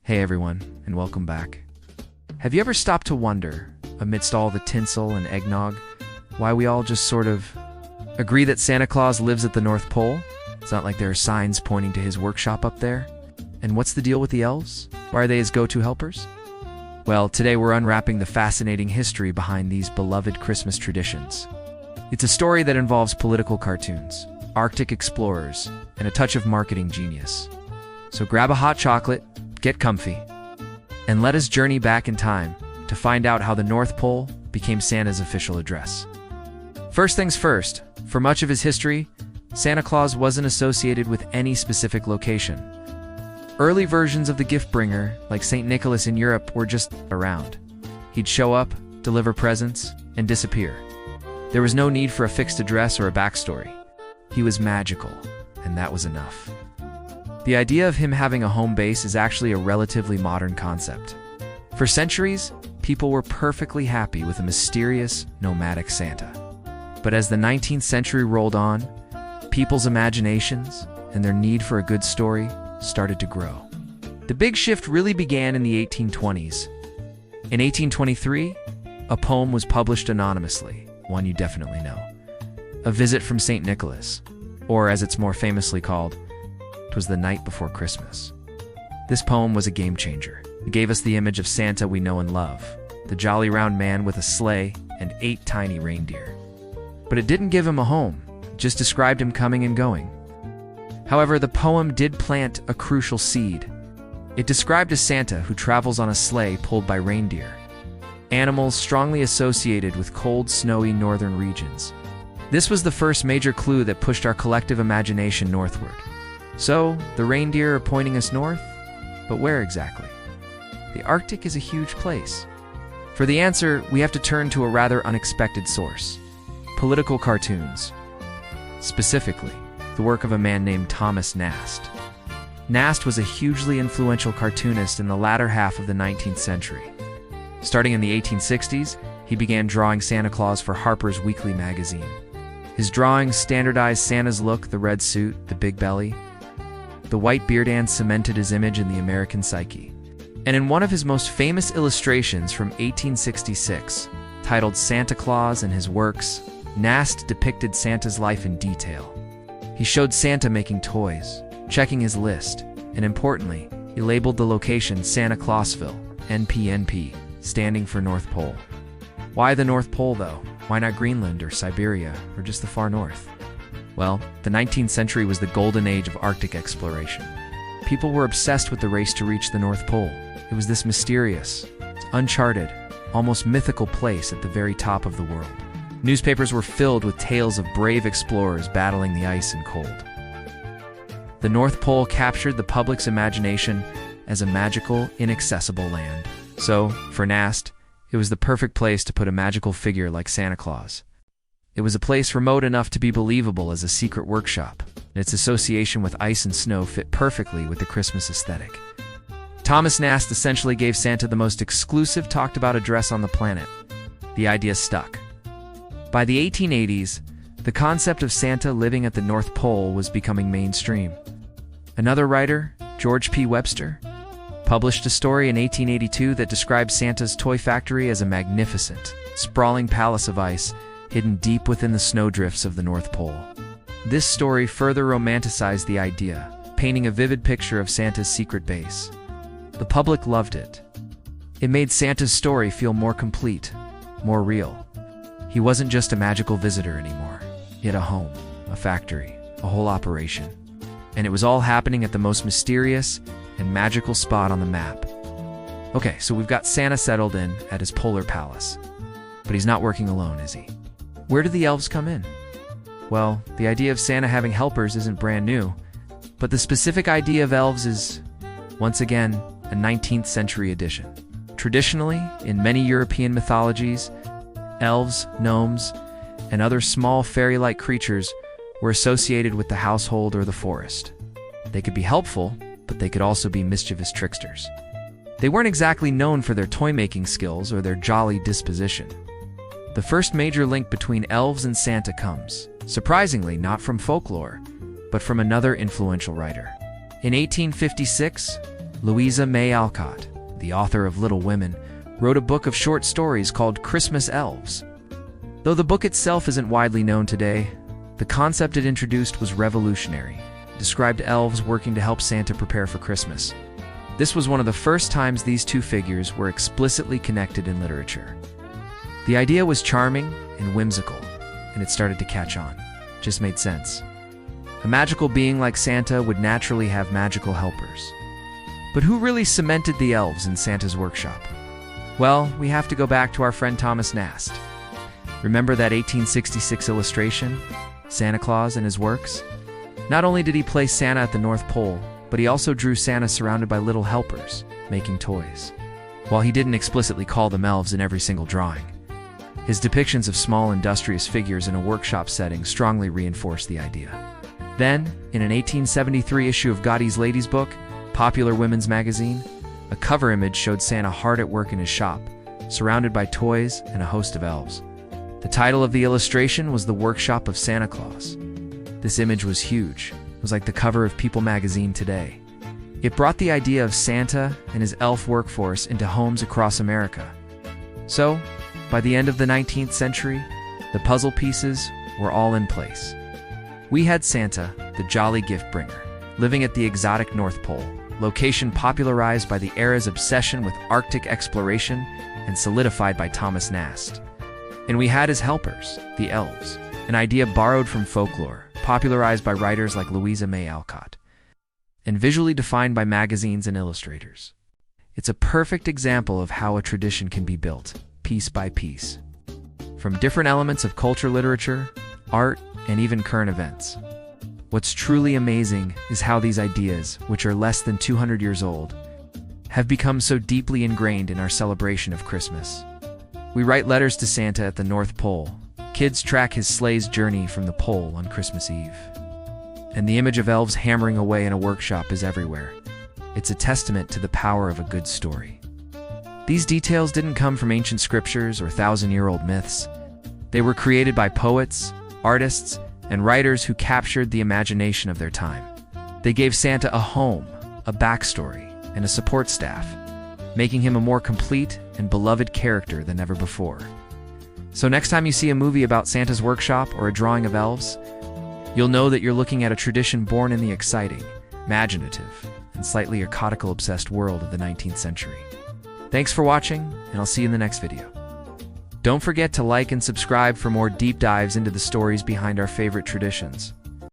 Hey everyone, and welcome back. Have you ever stopped to wonder, amidst all the tinsel and eggnog, why we all just sort of agree that Santa Claus lives at the North Pole? It's not like there are signs pointing to his workshop up there. And what's the deal with the elves? Why are they his go-to helpers? Well, today we're unwrapping the fascinating history behind these beloved Christmas traditions. It's a story that involves political cartoons, Arctic explorers, and a touch of marketing genius. So grab a hot chocolate, get comfy, and let us journey back in time to find out how the North Pole became Santa's official address. First things first, for much of his history, Santa Claus wasn't associated with any specific location. Early versions of the gift bringer, like St. Nicholas in Europe, were just around. He'd show up, deliver presents, and disappear. There was no need for a fixed address or a backstory. He was magical, and that was enough. The idea of him having a home base is actually a relatively modern concept. For centuries, people were perfectly happy with a mysterious, nomadic Santa. But as the 19th century rolled on, people's imaginations and their need for a good story started to grow. The big shift really began in the 1820s. In 1823, a poem was published anonymously, one you definitely know. A Visit from St. Nicholas, or as it's more famously called, "'Twas the Night Before Christmas." This poem was a game changer. It gave us the image of Santa we know and love, the jolly round man with a sleigh and 8 tiny reindeer. But it didn't give him a home, it just described him coming and going. However, the poem did plant a crucial seed. It described a Santa who travels on a sleigh pulled by reindeer, animals strongly associated with cold, snowy northern regions. This was the first major clue that pushed our collective imagination northward. So, the reindeer are pointing us north? But where exactly? The Arctic is a huge place. For the answer, we have to turn to a rather unexpected source: political cartoons. Specifically, the work of a man named Thomas Nast. Nast was a hugely influential cartoonist in the latter half of the 19th century. Starting in the 1860s, he began drawing Santa Claus for Harper's Weekly magazine. His drawings standardized Santa's look, the red suit, the big belly. The white beard, and cemented his image in the American psyche. And in one of his most famous illustrations from 1866, titled Santa Claus and His Works, Nast depicted Santa's life in detail. He showed Santa making toys, checking his list, and importantly, he labeled the location Santa Clausville, NPNP, standing for North Pole. Why the North Pole, though? Why not Greenland or Siberia or just the far north? Well, the 19th century was the golden age of Arctic exploration. People were obsessed with the race to reach the North Pole. It was this mysterious, uncharted, almost mythical place at the very top of the world. Newspapers were filled with tales of brave explorers battling the ice and cold. The North Pole captured the public's imagination as a magical, inaccessible land. So, for Nast, it was the perfect place to put a magical figure like Santa Claus. It was a place remote enough to be believable as a secret workshop, and its association with ice and snow fit perfectly with the Christmas aesthetic. Thomas Nast essentially gave Santa the most exclusive, talked-about address on the planet. The idea stuck. By the 1880s, the concept of Santa living at the North Pole was becoming mainstream. Another writer, George P. Webster, published a story in 1882 that described Santa's toy factory as a magnificent, sprawling palace of ice hidden deep within the snowdrifts of the North Pole. This story further romanticized the idea, painting a vivid picture of Santa's secret base. The public loved it. It made Santa's story feel more complete, more real. He wasn't just a magical visitor anymore. He had a home, a factory, a whole operation. And it was all happening at the most mysterious and magical spot on the map. Okay, so we've got Santa settled in at his polar palace. But he's not working alone, is he? Where do the elves come in? Well, the idea of Santa having helpers isn't brand new, but the specific idea of elves is, once again, a 19th century addition. Traditionally, in many European mythologies, elves, gnomes, and other small fairy-like creatures were associated with the household or the forest. They could be helpful, but they could also be mischievous tricksters. They weren't exactly known for their toy-making skills or their jolly disposition. The first major link between elves and Santa comes, surprisingly, not from folklore, but from another influential writer. In 1856, Louisa May Alcott, the author of Little Women, wrote a book of short stories called Christmas Elves. Though the book itself isn't widely known today, the concept it introduced was revolutionary. It described elves working to help Santa prepare for Christmas. This was one of the first times these two figures were explicitly connected in literature. The idea was charming and whimsical, and it started to catch on. Just made sense. A magical being like Santa would naturally have magical helpers. But who really cemented the elves in Santa's workshop? Well, we have to go back to our friend Thomas Nast. Remember that 1866 illustration, Santa Claus and his works? Not only did he place Santa at the North Pole, but he also drew Santa surrounded by little helpers, making toys. While he didn't explicitly call them elves in every single drawing, his depictions of small industrious figures in a workshop setting strongly reinforced the idea. Then, in an 1873 issue of Godey's Ladies' Book, Popular Women's Magazine, a cover image showed Santa hard at work in his shop, surrounded by toys and a host of elves. The title of the illustration was The Workshop of Santa Claus. This image was huge. It was like the cover of People magazine today. It brought the idea of Santa and his elf workforce into homes across America. So, by the end of the 19th century, the puzzle pieces were all in place. We had Santa, the jolly gift bringer, living at the exotic North Pole, location popularized by the era's obsession with Arctic exploration and solidified by Thomas Nast. And we had his helpers, the elves, an idea borrowed from folklore, popularized by writers like Louisa May Alcott, and visually defined by magazines and illustrators. It's a perfect example of how a tradition can be built, piece by piece, from different elements of culture, literature, art, and even current events. What's truly amazing is how these ideas, which are less than 200 years old, have become so deeply ingrained in our celebration of Christmas. We write letters to Santa at the North Pole. Kids track his sleigh's journey from the pole on Christmas Eve. And the image of elves hammering away in a workshop is everywhere. It's a testament to the power of a good story. These details didn't come from ancient scriptures or thousand-year-old myths. They were created by poets, artists, and writers who captured the imagination of their time. They gave Santa a home, a backstory, and a support staff, making him a more complete and beloved character than ever before. So next time you see a movie about Santa's workshop or a drawing of elves, you'll know that you're looking at a tradition born in the exciting, imaginative, and slightly occultical-obsessed world of the 19th century. Thanks for watching, and I'll see you in the next video. Don't forget to like and subscribe for more deep dives into the stories behind our favorite traditions.